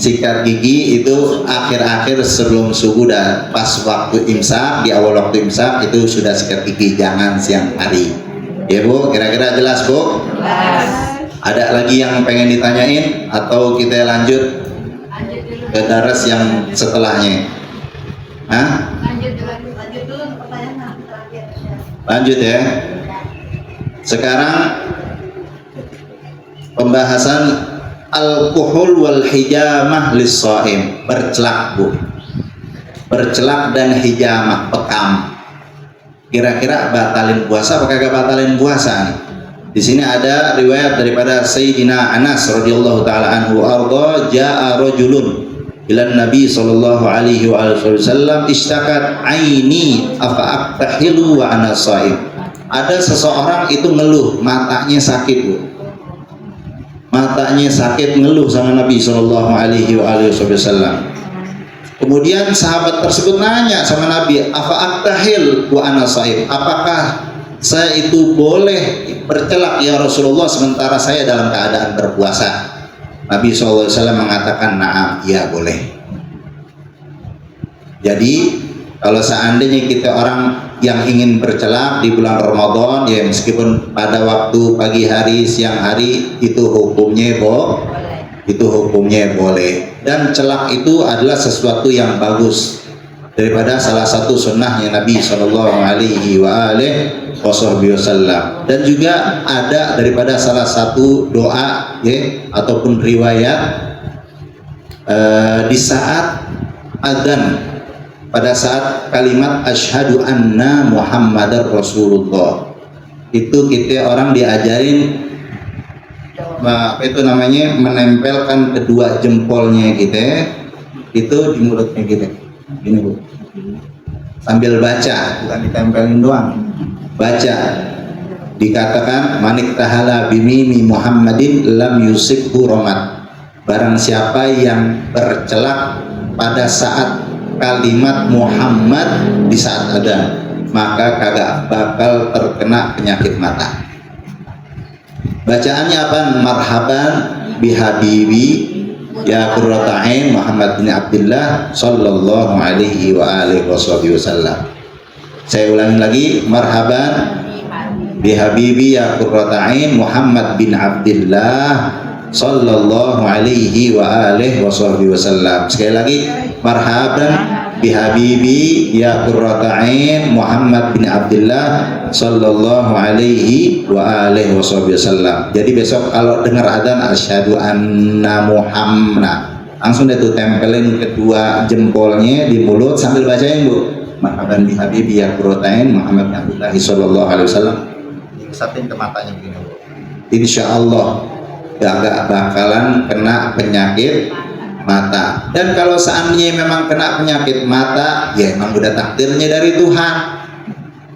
itu akhir-akhir sebelum subuh dan pas waktu imsak, di awal waktu imsak itu sudah sikat gigi, jangan siang hari. Ya, Bu, kira-kira jelas, Bu? Ada lagi yang pengen ditanyain atau kita lanjut ke daras yang setelahnya? Hah? Lanjut ya. Sekarang pembahasan alkohol wal hijamah lis-shaim, bercelak, Bu. Bercelak dan hijamah, bekam. Kira-kira batalin puasa apa kagak batalin puasa nih? Di sini ada riwayat daripada Sayyidina Anas radhiyallahu taala anhu arda, jaa rajulun ila Nabi sallallahu alaihi wasallam istakat aini afa aktahilu wa ana shaim. Ada seseorang itu ngeluh matanya sakit, Bu. Matanya sakit, ngeluh sama Nabi sallallahu alaihi wasallam. Kemudian sahabat tersebut nanya sama Nabi, afa aktahil wa ana shaim, apakah saya itu boleh bercelak ya Rasulullah sementara saya dalam keadaan berpuasa? Nabi SAW mengatakan na'am, iya boleh. Jadi kalau seandainya kita orang yang ingin bercelak di bulan Ramadan, ya meskipun pada waktu pagi hari, siang hari, itu hukumnya boleh. Dan celak itu adalah sesuatu yang bagus, daripada salah satu sunnahnya Nabi Shallallahu Alaihi Wasallam. Dan juga ada daripada salah satu doa ya ataupun riwayat di saat adzan, pada saat kalimat asyhadu anna Muhammadar Rasulullah, itu kita orang diajarin apa itu namanya, menempelkan kedua jempolnya kita itu di mulutnya kita. Ini, Bu, sambil baca, bukan ditempelin doang, baca. Dikatakan manik tahala bimimi Muhammadin lam yusibhu romat, barang siapa yang bercelak pada saat kalimat Muhammad di saat adzan, maka kagak bakal terkena penyakit mata. Bacaannya apa? Marhaban bihabibi ya qurrata ain Muhammad bin Abdullah sallallahu alaihi wasallam. Saya ulangi lagi, marhaban bihabibi ya qurrata ain Muhammad bin Abdullah sallallahu alaihi wasallam. Sekali lagi, marhaban bihabibi ya qurrata ain Muhammad bin Abdullah sallallahu alaihi wasallam. Jadi besok kalau dengar adzan asyhadu anna Muhammad, langsung deh tuh tempelin kedua jempolnya di mulut sambil bacain, Bu, marhaban bihabibi ya qurrata ain Muhammad bin Abdullah sallallahu alaihi wasallam. Dikesatin ke matanya begini, Bu. Insyaallah gak bakalan kena penyakit mata. Dan kalau seandainya memang kena penyakit mata, ya memang udah takdirnya dari Tuhan.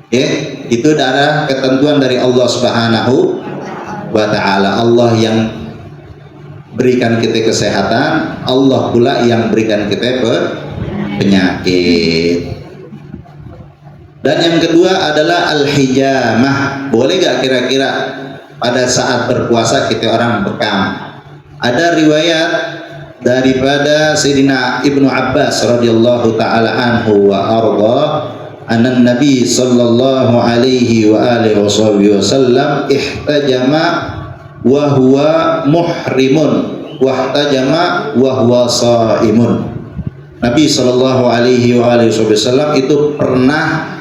Ya, itu adalah ketentuan dari Allah Subhanahu wa taala. Allah yang berikan kita kesehatan, Allah pula yang berikan kita penyakit. Dan yang kedua adalah al-hijamah. Boleh gak kira-kira pada saat berpuasa kita orang bekam? Ada riwayat daripada Sayyidina Ibnu Abbas radhiyallahu taala anhu wa arda, anna Nabi sallallahu alaihi wa alihi wasallam ihtajama wa huwa muhrimun wa ihtajama wa huwa shaimun. Nabi sallallahu alaihi wa alihi wasallam itu pernah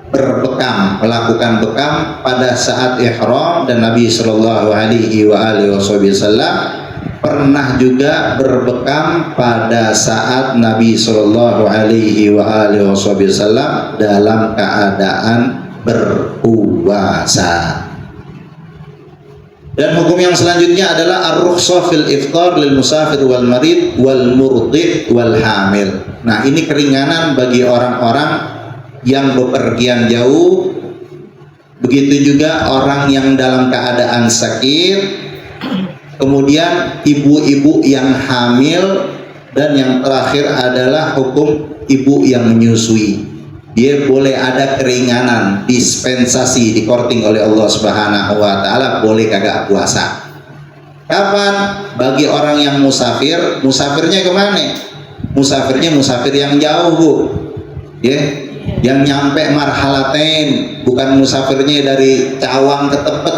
berbekam, melakukan bekam pada saat ihram, dan Nabi sallallahu alaihi wa alihi wasallam pernah juga berbekam pada saat Nabi sallallahu alaihi wa alihi wasallam dalam keadaan berpuasa. Dan hukum yang selanjutnya adalah ar-rukhsah fil iftar lil musafir wal marid wal murdi wal hamil. Nah, ini keringanan bagi orang-orang yang bepergian jauh, begitu juga orang yang dalam keadaan sakit, kemudian ibu-ibu yang hamil, dan yang terakhir adalah hukum ibu yang menyusui. Dia boleh ada keringanan, dispensasi, dikorting oleh Allah Subhanahu wa taala, boleh kagak puasa. Kapan? Bagi orang yang musafir, musafirnya kemana? Musafirnya musafir yang jauh, Bu. Ya. Yang nyampe marhalatain, bukan musafirnya dari Cawang ke Tepet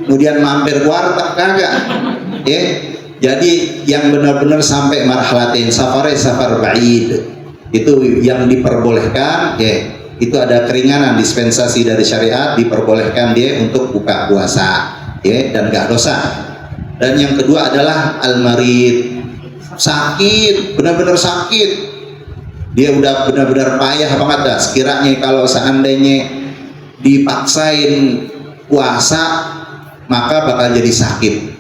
kemudian mampir ke warteg, kagak ya. Jadi yang benar-benar sampai marhalatain, safar ba'id, itu yang diperbolehkan ya. Itu ada keringanan, dispensasi dari syariat, diperbolehkan dia untuk buka puasa ya, dan gak dosa. Dan yang kedua adalah al-marid, sakit, benar-benar sakit, dia udah benar-benar payah banget dah. Sekiranya kalau seandainya dipaksain puasa, maka bakal jadi sakit.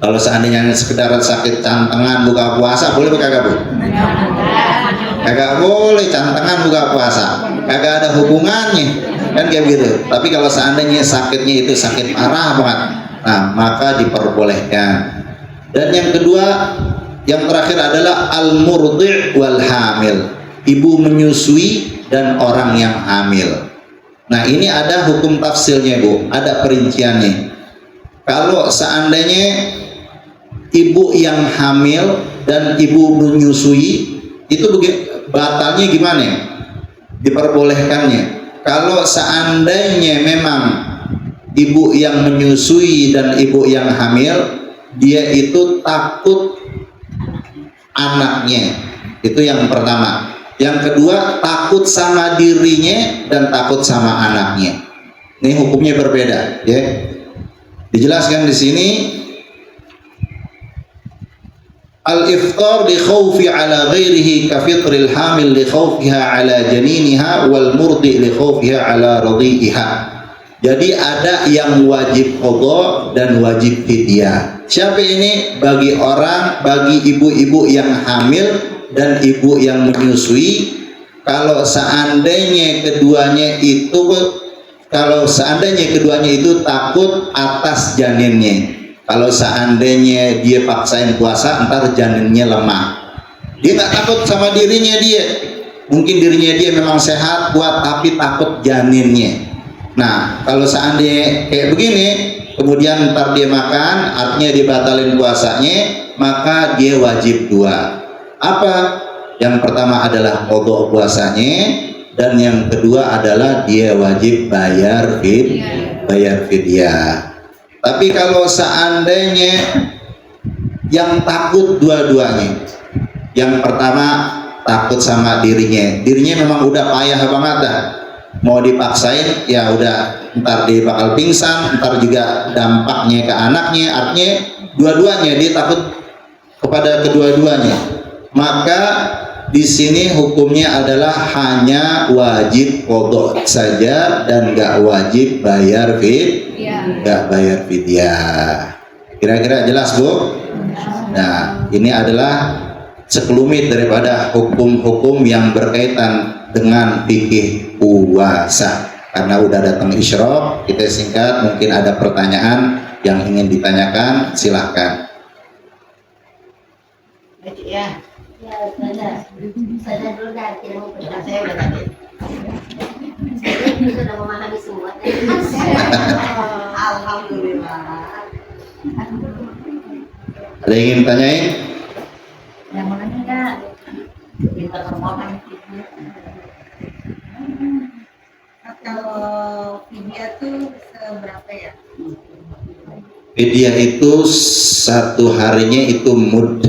Kalau seandainya sekedar sakit cantengan buka puasa, boleh apa kagak, Bu? Kagak boleh cantengan buka puasa, kagak ada hubungannya, kan kayak gitu. Tapi kalau seandainya sakitnya itu sakit parah banget, nah maka diperbolehkan. Dan yang kedua, yang terakhir adalah al-murdi' wal hamil, ibu menyusui dan orang yang hamil. Nah, ini ada hukum tafsilnya, Bu, ada perinciannya. Kalau seandainya ibu yang hamil dan ibu menyusui, itu batalnya gimana? Diperbolehkannya. Kalau seandainya memang ibu yang menyusui dan ibu yang hamil, dia itu takut anaknya, itu yang pertama. Yang kedua, takut sama dirinya dan takut sama anaknya. Ini hukumnya berbeda, ya. Dijelaskan di sini, al-iftar li khawfi ala ghairihi ka fitril hamil li khawfiha ala janiniha wal murdi li khawfiha ala radhi'iha. Jadi ada yang wajib qadha dan wajib fidyah. Siapa ini? Bagi ibu-ibu yang hamil dan ibu yang menyusui. Kalau seandainya keduanya itu takut atas janinnya. Kalau seandainya dia paksain puasa, ntar janinnya lemah. Dia nggak takut sama dirinya dia. Mungkin dirinya dia memang sehat, kuat, tapi takut janinnya. Nah, kalau seandainya kayak begini, kemudian ntar dia makan, artinya dibatalin puasanya, maka dia wajib dua. Apa? Yang pertama adalah qadha puasanya, dan yang kedua adalah dia wajib bayar fidyah. Tapi kalau seandainya yang takut dua-duanya, yang pertama takut sama dirinya memang udah payah banget dah, mau dipaksain ya udah, ntar dia bakal pingsan, ntar juga dampaknya ke anaknya, artinya dua-duanya dia takut kepada kedua-duanya. Maka di sini hukumnya adalah hanya wajib qadha saja dan nggak wajib bayar fidyah. Kira-kira jelas, Bu? Nah, ini adalah sekelumit daripada hukum-hukum yang berkaitan dengan fikih puasa. Karena udah datang isyraq, kita singkat. Mungkin ada pertanyaan yang ingin ditanyakan, silahkan. Ya. Ya, saya dulu dah tidak mau Ya, saya udah tadi. Saya sudah memahami semua. Alhamdulillah. Ada yang ingin tanyain? Yang mana enggak? Kita termohon. seberapa ya? Fidyah itu satu harinya itu mud.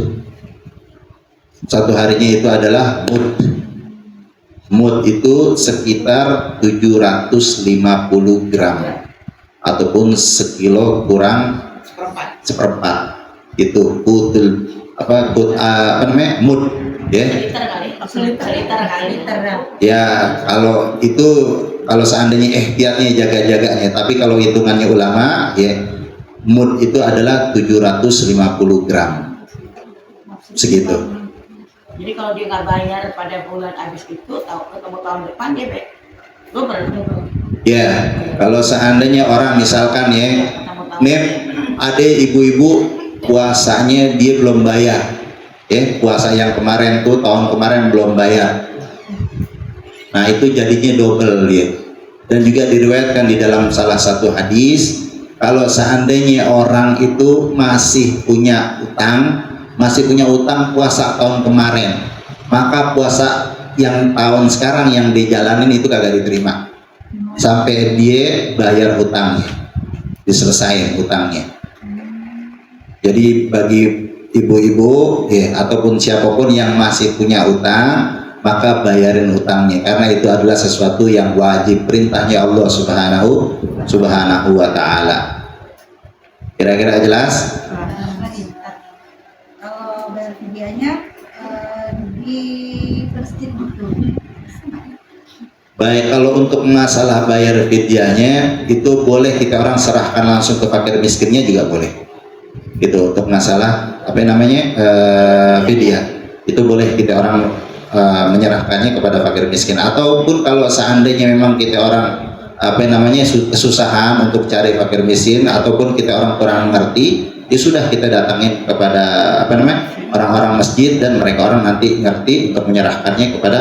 Satu harinya itu adalah mud. Mud itu sekitar 750 gram ataupun sekilo kurang seperempat. Itu kutul namanya mud ya. Liter kali. Ya kalau itu kalau seandainya ihtiyatnya jaga-jaganya, tapi kalau hitungannya ulama ya mud itu adalah 750 gram segitu. Jadi kalau dia nggak bayar pada bulan habis itu, ketemu tahun depan dia double. Ya kalau seandainya orang misalkan ya, Ketemu tahun nih ada ibu-ibu puasanya dia belum bayar, ya puasa yang kemarin tuh tahun kemarin belum bayar. Nah itu jadinya double dia. Dan juga diriwayatkan di dalam salah satu hadis, kalau seandainya orang itu masih punya utang puasa tahun kemarin, maka puasa yang tahun sekarang yang dijalanin itu kagak diterima sampai dia bayar utangnya, diselesain utangnya. Jadi bagi ibu-ibu ya, ataupun siapapun yang masih punya utang, maka bayarin utangnya, karena itu adalah sesuatu yang wajib, perintahnya Allah subhanahu wa ta'ala. Kira-kira jelas? Kalau bayar videonya di masjid gitu. Baik, kalau untuk masalah bayar fidyahnya itu boleh kita orang serahkan langsung ke fakir miskinnya juga boleh. Itu untuk masalah fidyah itu boleh kita orang menyerahkannya kepada fakir miskin, ataupun kalau seandainya memang kita orang kesusahan untuk cari fakir miskin ataupun kita orang kurang ngerti, ya sudah kita datangin kepada orang-orang masjid dan mereka orang nanti ngerti untuk menyerahkannya kepada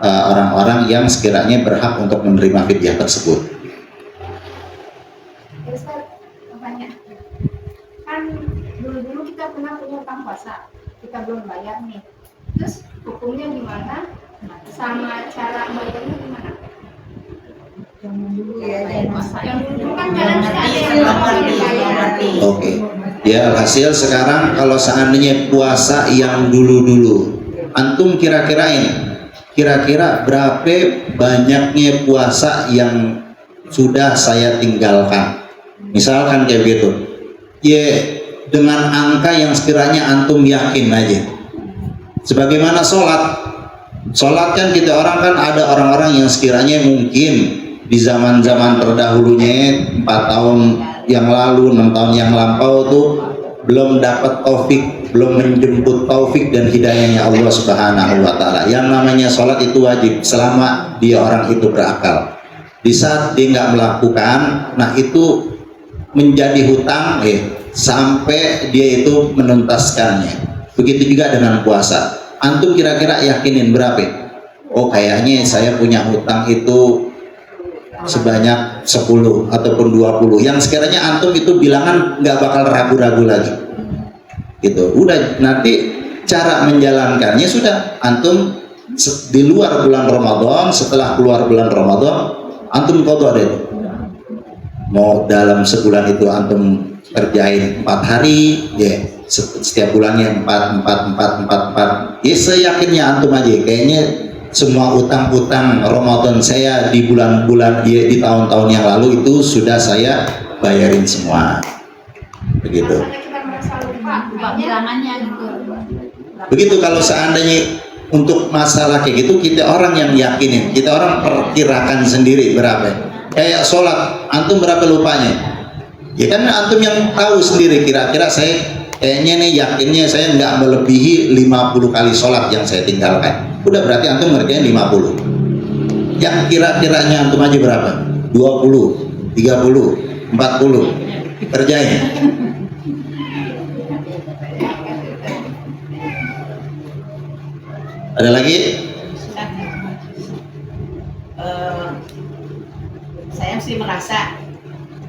orang-orang yang sekiranya berhak untuk menerima fidyah tersebut. Terus kan dulu-dulu kita pernah punya utang puasa, kita belum bayar nih. Terus hukumnya gimana? Sama cara bayarnya gimana? Yang dulu ya, Yang dulu kan kadang ada yang belum dibayar. Oke. Ya alhasil sekarang kalau seandainya puasa yang dulu-dulu, antum kira-kira berapa banyaknya puasa yang sudah saya tinggalkan, misalkan kayak gitu ya, dengan angka yang sekiranya antum yakin aja. Sebagaimana sholat kan kita orang kan ada orang-orang yang sekiranya mungkin di zaman-zaman terdahulunya 4 tahun yang lalu, 6 tahun yang lampau tuh belum dapat taufik, belum menjemput taufik dan hidayahnya Allah subhanahu wa ta'ala. Yang namanya sholat itu wajib selama dia orang itu berakal. Di saat dia nggak melakukan, nah itu menjadi hutang sampai dia itu menuntaskannya. Begitu juga dengan puasa. Antum kira-kira yakinin berapa? Oh kayaknya saya punya hutang itu sebanyak 10 ataupun 20, yang sekiranya antum itu bilangan nggak bakal ragu-ragu lagi gitu. Udah nanti cara menjalankannya sudah antum di luar bulan Ramadan, setelah keluar bulan Ramadan antum qadha deh. Mau dalam sebulan itu antum kerjain 4 hari ya, setiap bulannya 4 ya, seyakinnya antum aja. Kayaknya semua utang-utang Ramadan saya di bulan-bulan di tahun-tahun yang lalu itu sudah saya bayarin semua, begitu. Begitu kalau seandainya untuk masalah kayak gitu, kita orang yang yakinin, kita orang perkirakan sendiri berapa. Kayak sholat, antum berapa lupanya? Ya kan antum yang tahu sendiri, kira-kira saya kayaknya nih yakinnya saya nggak melebihi 50 kali sholat yang saya tinggalkan. Udah berarti antum ngerjain 50. Yang kira-kiranya antum aja berapa? 20, 30, 40 kerjain. Ada lagi? Saya sih merasa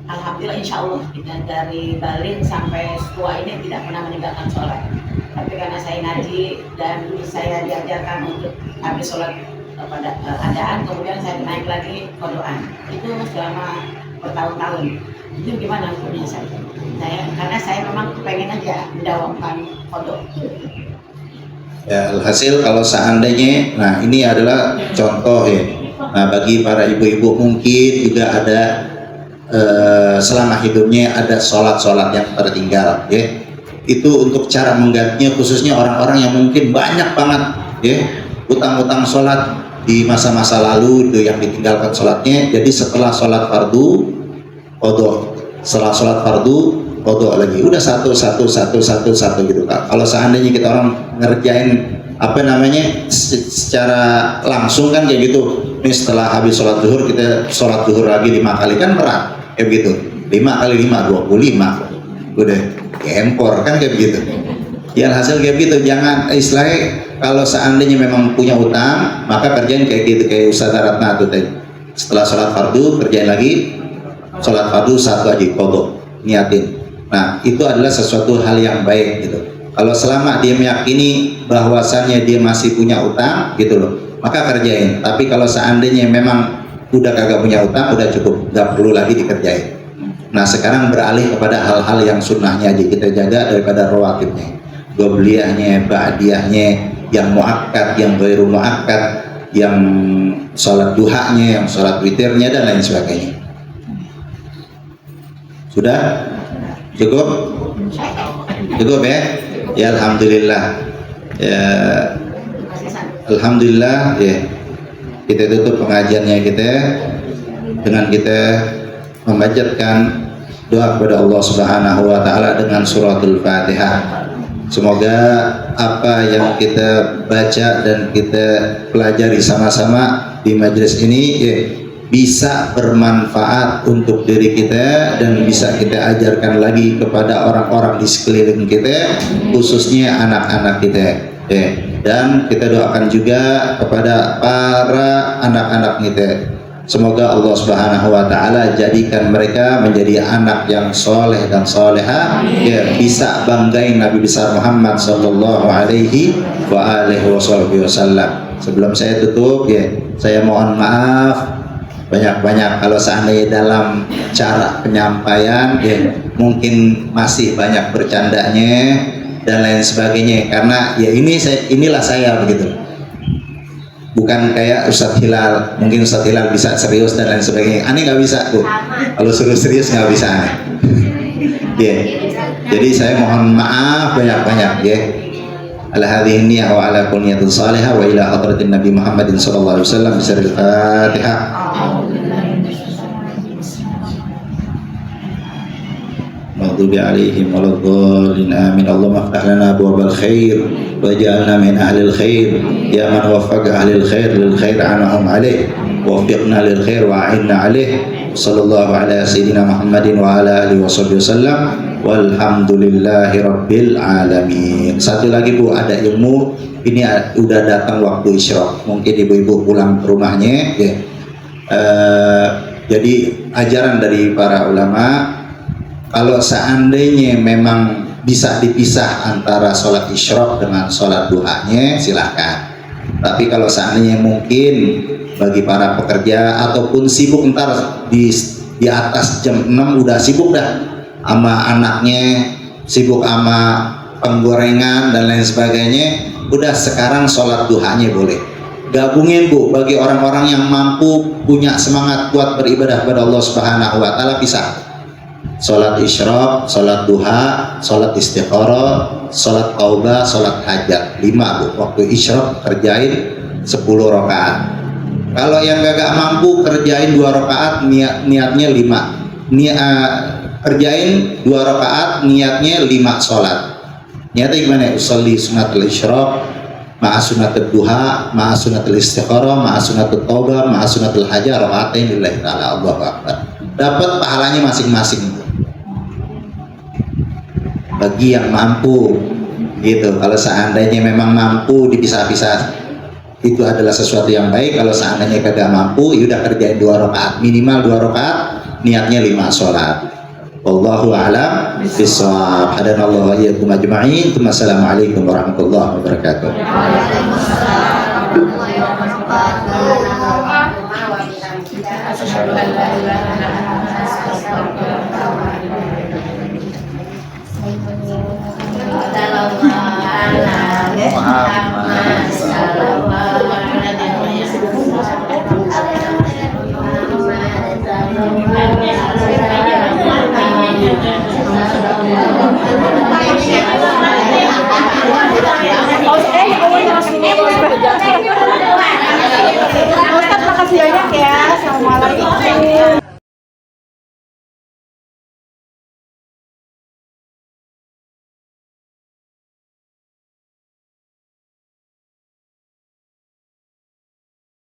alhamdulillah insya Allah dari balik sampai tua ini tidak pernah meninggalkan sholat. Tapi karena saya ngaji dan saya diajarkan untuk habis sholat pada adaan, kemudian saya naik lagi kodoan. Itu selama bertahun-tahun. Itu gimana hukumnya saya? Karena saya memang pengen aja mendawamkan kodok. Ya, alhasil kalau seandainya, nah ini adalah contoh ya. Nah, bagi para ibu-ibu mungkin juga ada selama hidupnya ada sholat-sholat yang tertinggal ya. Itu untuk cara menggantinya, khususnya orang-orang yang mungkin banyak banget ya utang-utang sholat di masa-masa lalu itu yang ditinggalkan sholatnya. Jadi setelah sholat fardu qadha, setelah sholat fardu qadha lagi, udah satu gitu Kak. Kalau seandainya kita orang ngerjain apa namanya secara langsung kan kayak gitu, ini setelah habis sholat zuhur kita sholat zuhur lagi 5 kali kan berat kayak begitu, 5 kali 5 25 udah empor kan kayak begitu ya. Hasil kayak gitu, jangan istilahnya kalau seandainya memang punya utang maka kerjain kayak gitu, kayak Ustaz Ratna tuh tadi, setelah sholat fardu kerjain lagi sholat fardu satu aja qadha, niatin. Nah itu adalah sesuatu hal yang baik gitu. Kalau selama dia meyakini bahwasannya dia masih punya utang gitu loh, maka kerjain. Tapi kalau seandainya memang udah kagak punya utang, udah cukup, nggak perlu lagi dikerjain. Nah sekarang beralih kepada hal-hal yang sunnahnya aja kita jaga daripada rawatibnya, qobliyahnya, ba'diyahnya, yang muakkad, yang ghairu muakkad, yang sholat duhanya, yang sholat witirnya dan lain sebagainya. Sudah? Cukup? Cukup ya? Ya alhamdulillah. Ya alhamdulillah ya. Kita tutup pengajiannya kita dengan kita memanjatkan doa kepada Allah Subhanahu wa taala dengan suratul Fatihah. Semoga apa yang kita baca dan kita pelajari sama-sama di majelis ini ya, bisa bermanfaat untuk diri kita dan bisa kita ajarkan lagi kepada orang-orang di sekeliling kita, khususnya anak-anak kita ya. Dan kita doakan juga kepada para anak-anak kita, semoga Allah Subhanahu wa taala jadikan mereka menjadi anak yang soleh dan soleha ya, bisa banggain Nabi besar Muhammad sallallahu alaihi wa alihi wasallam. Sebelum saya tutup ya, saya mohon maaf banyak-banyak kalau seandainya dalam cara penyampaian ya mungkin masih banyak bercandanya dan lain sebagainya, karena ya inilah saya begitu. Bukan kayak Ustadz Hilal, mungkin Ustadz Hilal bisa serius dan lain sebagainya. Aneh nggak bisa tuh. Kalau suruh serius nggak bisa aneh. Yeah. Jadi saya mohon maaf banyak-banyak ya. Ala hadhihi niyyah wa ala kunniyatin salihah wa ila hadratin Nabi Muhammadin sallallahu alaihi wasallam bisiril Fatihah. Maghdubi alaihim waladdallin amin. Allahumma iftah lana abwabal khair waj'alna min ahlil khair ya man waffaqa ahlil khair lil khair anahum alaih waffiqna lil khair wa a'inna alaih. Sallallahu ala sayyidina Muhammadin wa ala alihi wasallam walhamdulillahi rabbil alamin. Satu lagi Bu, ada ilmu ini udah datang waktu isyraq, mungkin ibu-ibu pulang ke rumahnya ya. Jadi ajaran dari para ulama, kalau seandainya memang bisa dipisah antara sholat isyraq dengan sholat duhanya silahkan. Tapi kalau seandainya mungkin bagi para pekerja ataupun sibuk ntar di atas jam 6 udah sibuk dah sama anaknya, sibuk sama penggorengan dan lain sebagainya, udah sekarang sholat duhanya boleh gabungin Bu. Bagi orang-orang yang mampu punya semangat kuat beribadah kepada Allah Subhanahu wa taala, pisah sholat isyraq, sholat duha, sholat istikharah, sholat taubah, sholat hajat 5 Bu. Waktu isyraq kerjain 10 rakaat. Kalau yang gak mampu kerjain 2 rakaat, niatnya 5. Kerjain 2 rakaat, niatnya 5 sholat. Niatnya gimana? Usolli sunatul isyraq, ma'a sunatul duha, ma'a sunatul istikharah, ma'a sunatul taubah, ma'a sunatul hajat, rakaatain lillahi ta'ala, Allahu akbar. Dapat pahalanya masing-masing bagi yang mampu gitu. Kalau seandainya memang mampu dipisah-pisah, itu adalah sesuatu yang baik. Kalau seandainya kagak mampu, ya udah kerjain 2 rakaat, minimal 2 rakaat, niatnya 5 sholat. Wallahu a'lam bishawab. Hadanallahu wa iyyakum ajma'in. Assalamualaikum warahmatullahi wabarakatuh. Waalaikumsalam warahmatullahi wabarakatuh. Asyhadu an la ilaha illallah astaghfiruka wa atubu ilaik.